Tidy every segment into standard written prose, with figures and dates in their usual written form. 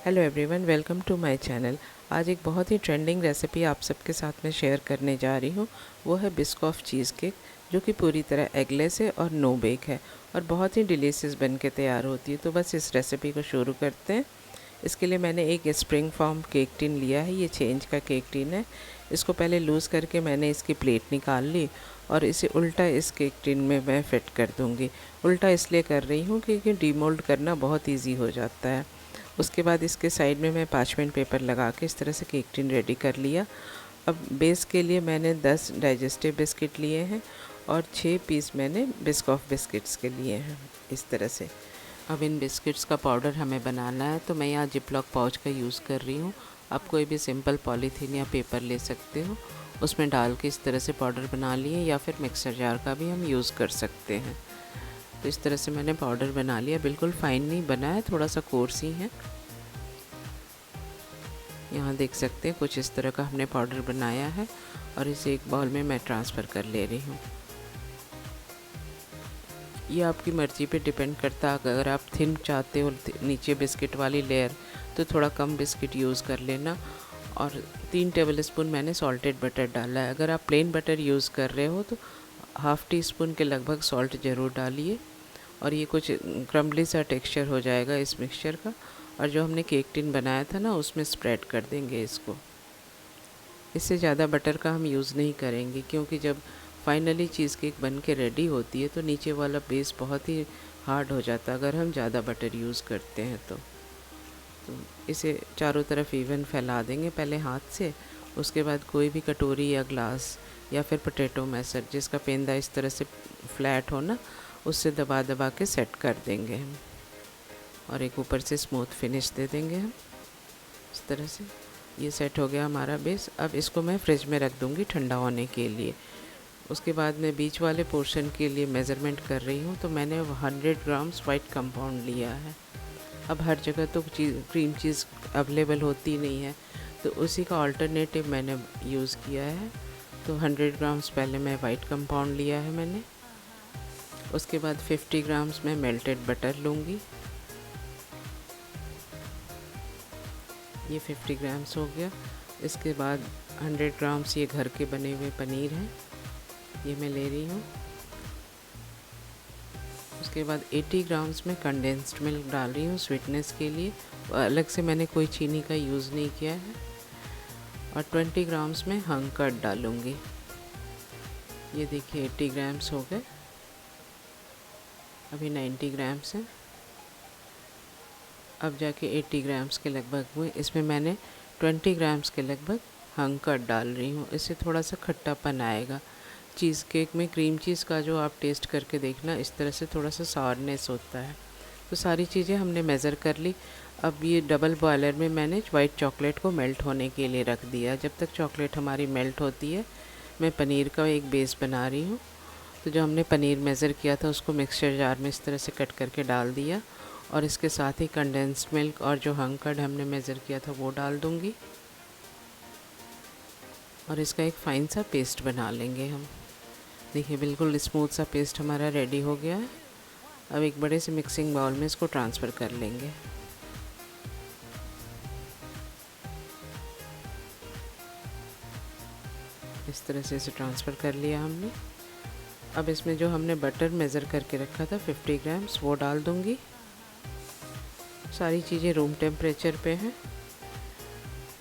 Hello everyone, welcome to my channel. आज एक बहुत ही ट्रेंडिंग रेसिपी आप सबके साथ में शेयर करने जा रही हूँ। वो है बिस्कॉफ चीज़ केक, जो कि पूरी तरह एगलेस है और नो बेक है और बहुत ही डिलीशियस बन के तैयार होती है। तो बस इस रेसिपी को शुरू करते हैं। इसके लिए मैंने एक स्प्रिंग फॉर्म केक टिन लिया है। ये 6 इंच का केक टिन है। इसको पहले लूज़ करके मैंने इसकी प्लेट निकाल ली और इसे उल्टा इस केक टिन में मैं फिट कर दूँगी। उल्टा इसलिए कर रही हूँ क्योंकि डीमोल्ड करना बहुत ईजी हो जाता है। उसके बाद इसके साइड में मैं पार्चमेंट पेपर लगा के इस तरह से केक टिन रेडी कर लिया। अब बेस के लिए मैंने 10 डाइजेस्टिव बिस्किट लिए हैं और 6 पीस मैंने बिस्कॉफ बिस्किट्स के लिए हैं इस तरह से। अब इन बिस्किट्स का पाउडर हमें बनाना है, तो मैं यहाँ जिपलॉक पाउच का यूज़ कर रही हूँ। आप कोई भी सिंपल पॉलीथीन या पेपर ले सकते हो, उसमें डाल के इस तरह से पाउडर बना लिए, या फिर मिक्सर जार का भी हम यूज़ कर सकते हैं। तो इस तरह से मैंने पाउडर बना लिया। बिल्कुल फाइन नहीं बना है, थोड़ा सा कोर्स ही है। यहाँ देख सकते हैं कुछ इस तरह का हमने पाउडर बनाया है और इसे एक बाउल में मैं ट्रांसफ़र कर ले रही हूँ। ये आपकी मर्ज़ी पे डिपेंड करता है। अगर आप थिन चाहते हो नीचे बिस्किट वाली लेयर, तो थोड़ा कम बिस्किट यूज़ कर लेना। और 3 टेबलस्पून मैंने सॉल्टेड बटर डाला है। अगर आप प्लेन बटर यूज़ कर रहे हो तो हाफ़ टी स्पून के लगभग सॉल्ट ज़रूर डालिए। और ये कुछ क्रम्बली सा टेक्सचर हो जाएगा इस मिक्सचर का। और जो हमने केक टिन बनाया था ना, उसमें स्प्रेड कर देंगे इसको। इससे ज़्यादा बटर का हम यूज़ नहीं करेंगे, क्योंकि जब फाइनली चीज़ केक बन के रेडी होती है तो नीचे वाला बेस बहुत ही हार्ड हो जाता है अगर हम ज़्यादा बटर यूज़ करते हैं तो इसे चारों तरफ इवन फैला देंगे पहले हाथ से। उसके बाद कोई भी कटोरी या ग्लास या फिर पोटैटो मैशर जिसका पेंदा इस तरह से फ्लैट हो ना, उससे दबा दबा के सेट कर देंगे हम। और एक ऊपर से स्मूथ फिनिश दे देंगे हम इस तरह से। ये सेट हो गया हमारा बेस। अब इसको मैं फ्रिज में रख दूँगी ठंडा होने के लिए। उसके बाद मैं बीच वाले पोर्शन के लिए मेज़रमेंट कर रही हूँ, तो मैंने 100 ग्राम्स वाइट कंपाउंड लिया है। अब हर जगह तो क्रीम चीज़ अवेलेबल होती नहीं है, तो उसी का अल्टरनेटिव मैंने यूज़ किया है। तो 100 ग्राम्स पहले मैं वाइट कंपाउंड लिया है मैंने। उसके बाद 50 ग्राम्स मैं मेल्टेड बटर लूँगी। ये 50 ग्राम्स हो गया। इसके बाद 100 ग्राम्स ये घर के बने हुए पनीर हैं, ये मैं ले रही हूँ। उसके बाद 80 ग्राम्स में कंडेंस्ड मिल्क डाल रही हूँ स्वीटनेस के लिए। अलग से मैंने कोई चीनी का यूज़ नहीं किया है। और 20 ग्राम्स में हंग कर्ड डालूँगी। ये देखिए 80 ग्राम्स हो गए। अभी 90 ग्राम्स हैं। अब जाके 80 ग्राम्स के लगभग हुए। इसमें मैंने 20 ग्राम्स के लगभग हंग कर्ड डाल रही हूँ। इससे थोड़ा सा खट्टापन आएगा। चीज़ केक में क्रीम चीज़ का जो आप टेस्ट करके देखना, इस तरह से थोड़ा सा सारनेस होता है। तो सारी चीज़ें हमने मेज़र कर ली। अब ये डबल बॉयलर में मैंने वाइट चॉकलेट को मेल्ट होने के लिए रख दिया। जब तक चॉकलेट हमारी मेल्ट होती है, मैं पनीर का एक बेस बना रही हूँ। तो जो हमने पनीर मेज़र किया था उसको मिक्सचर जार में इस तरह से कट करके डाल दिया, और इसके साथ ही कंडेंस्ड मिल्क और जो हंग कर्ड हमने मेज़र किया था वो डाल दूँगी। और इसका एक फ़ाइन सा पेस्ट बना लेंगे हम। देखिए बिल्कुल स्मूथ सा पेस्ट हमारा रेडी हो गया है। अब एक बड़े से मिक्सिंग बाउल में इसको ट्रांसफ़र कर लेंगे। इस तरह से इसे ट्रांसफ़र कर लिया हमने। अब इसमें जो हमने बटर मेज़र करके रखा था 50 ग्राम्स, वो डाल दूँगी। सारी चीज़ें रूम टेम्परेचर पे हैं।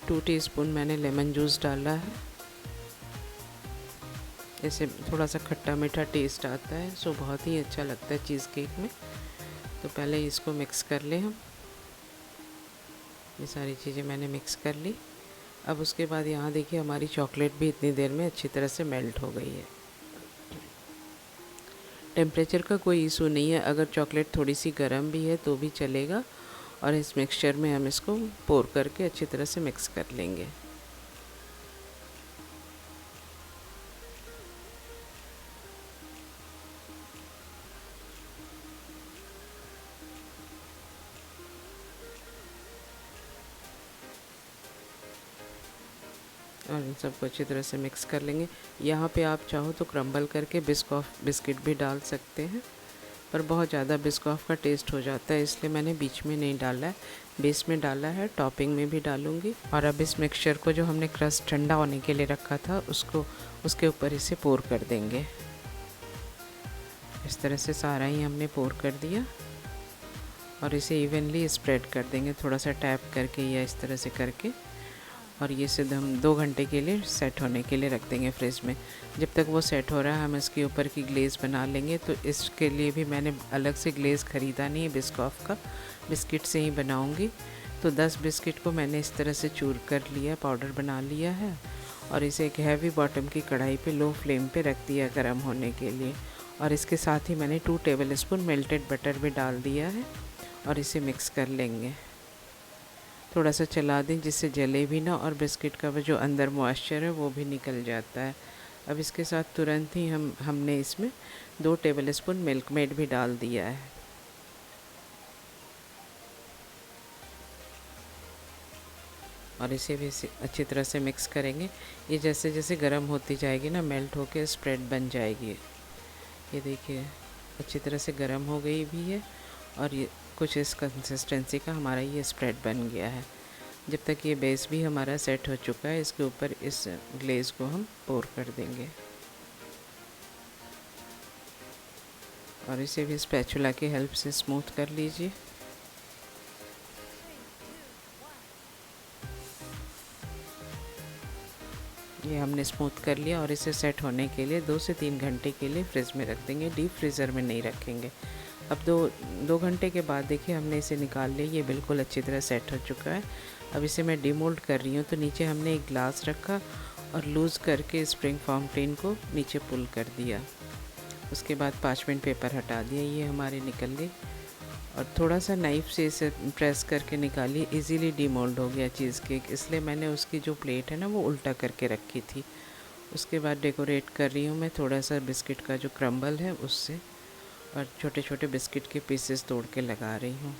2 टीस्पून मैंने लेमन जूस डाला है। इससे थोड़ा सा खट्टा मीठा टेस्ट आता है, सो बहुत ही अच्छा लगता है चीज़ केक में। तो पहले इसको मिक्स कर लें हम। ये सारी चीज़ें मैंने मिक्स कर ली। अब उसके बाद यहाँ देखिए हमारी चॉकलेट भी इतनी देर में अच्छी तरह से मेल्ट हो गई है। टेम्परेचर का कोई इशू नहीं है। अगर चॉकलेट थोड़ी सी गर्म भी है तो भी चलेगा। और इस मिक्सचर में हम इसको पोर करके अच्छी तरह से मिक्स कर लेंगे। और इन सबको अच्छी तरह से मिक्स कर लेंगे। यहाँ पे आप चाहो तो क्रम्बल करके बिस्कॉफ बिस्किट भी डाल सकते हैं। पर बहुत ज़्यादा बिस्कॉफ का टेस्ट हो जाता है, इसलिए मैंने बीच में नहीं डाला है, बेस में डाला है। टॉपिंग में भी डालूँगी। और अब इस मिक्सचर को जो हमने क्रस्ट ठंडा होने के लिए रखा था उसको उसके ऊपर इसे पोर कर देंगे। इस तरह से सारा ही हमने पोर कर दिया और इसे इवनली स्प्रेड कर देंगे, थोड़ा सा टैप करके या इस तरह से करके। और ये सिर्फ हम 2 घंटे के लिए सेट होने के लिए रख देंगे फ्रिज में। जब तक वो सेट हो रहा है हम इसके ऊपर की ग्लेज़ बना लेंगे। तो इसके लिए भी मैंने अलग से ग्लेज़ ख़रीदा नहीं है बिस्कॉफ का, बिस्किट से ही बनाऊंगी। तो 10 बिस्किट को मैंने इस तरह से चूर कर लिया, पाउडर बना लिया है और इसे एक हैवी बॉटम की कढ़ाई पे लो फ्लेम पे रख दिया गर्म होने के लिए। और इसके साथ ही मैंने 2 टेबलस्पून मेल्टेड बटर भी डाल दिया है और इसे मिक्स कर लेंगे। थोड़ा सा चला दें जिससे जले भी ना और बिस्किट का जो अंदर मॉइस्चर है वो भी निकल जाता है। अब इसके साथ तुरंत ही हमने इसमें 2 टेबलस्पून मिल्क मेड भी डाल दिया है। और इसे भी अच्छी तरह से मिक्स करेंगे। ये जैसे जैसे गर्म होती जाएगी ना, मेल्ट होके स्प्रेड बन जाएगी। ये देखिए अच्छी तरह से गर्म हो गई भी है और ये कुछ इस कंसिस्टेंसी का हमारा ये स्प्रेड बन गया है। जब तक ये बेस भी हमारा सेट हो चुका है, इसके ऊपर इस ग्लेज़ को हम पोर कर देंगे और इसे भी स्पैचुला की हेल्प से स्मूथ कर लीजिए। ये हमने स्मूथ कर लिया और इसे सेट होने के लिए 2 से 3 घंटे के लिए फ्रिज में रख देंगे, डीप फ्रीज़र में नहीं रखेंगे। अब 2 घंटे के बाद देखिए हमने इसे निकाल लिया, ये बिल्कुल अच्छी तरह सेट हो चुका है। अब इसे मैं डिमोल्ड कर रही हूँ। तो नीचे हमने एक ग्लास रखा और लूज़ करके स्प्रिंग फाउंटेन को नीचे पुल कर दिया। उसके बाद पार्चमेंट पेपर हटा दिया, ये हमारे निकल गई। और थोड़ा सा नाइफ़ से इसे प्रेस करके निकालिए, इजीली डिमोल्ड हो गया चीज़ केक। इसलिए मैंने उसकी जो प्लेट है ना वो उल्टा करके रखी थी। उसके बाद डेकोरेट कर रही हूँ मैं थोड़ा सा बिस्किट का जो क्रम्बल है उससे, और छोटे छोटे बिस्किट के पीसेस तोड़ के लगा रही हूँ।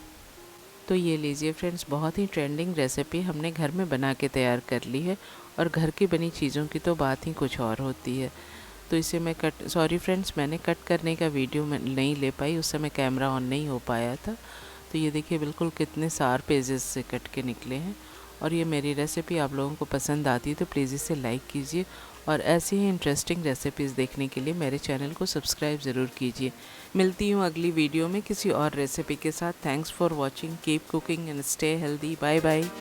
तो ये लीजिए फ्रेंड्स, बहुत ही ट्रेंडिंग रेसिपी हमने घर में बना के तैयार कर ली है। और घर की बनी चीज़ों की तो बात ही कुछ और होती है। तो इसे मैं सॉरी फ्रेंड्स, मैंने कट करने का वीडियो मैं नहीं ले पाई, उस समय कैमरा ऑन नहीं हो पाया था। तो ये देखिए बिल्कुल कितने शार्प पेजेस से कट के निकले हैं। और ये मेरी रेसिपी आप लोगों को पसंद आती है तो प्लीज़ इसे लाइक कीजिए और ऐसी ही इंटरेस्टिंग रेसिपीज़ देखने के लिए मेरे चैनल को सब्सक्राइब ज़रूर कीजिए। मिलती हूँ अगली वीडियो में किसी और रेसिपी के साथ। Thanks for watching, keep cooking and stay healthy. Bye bye.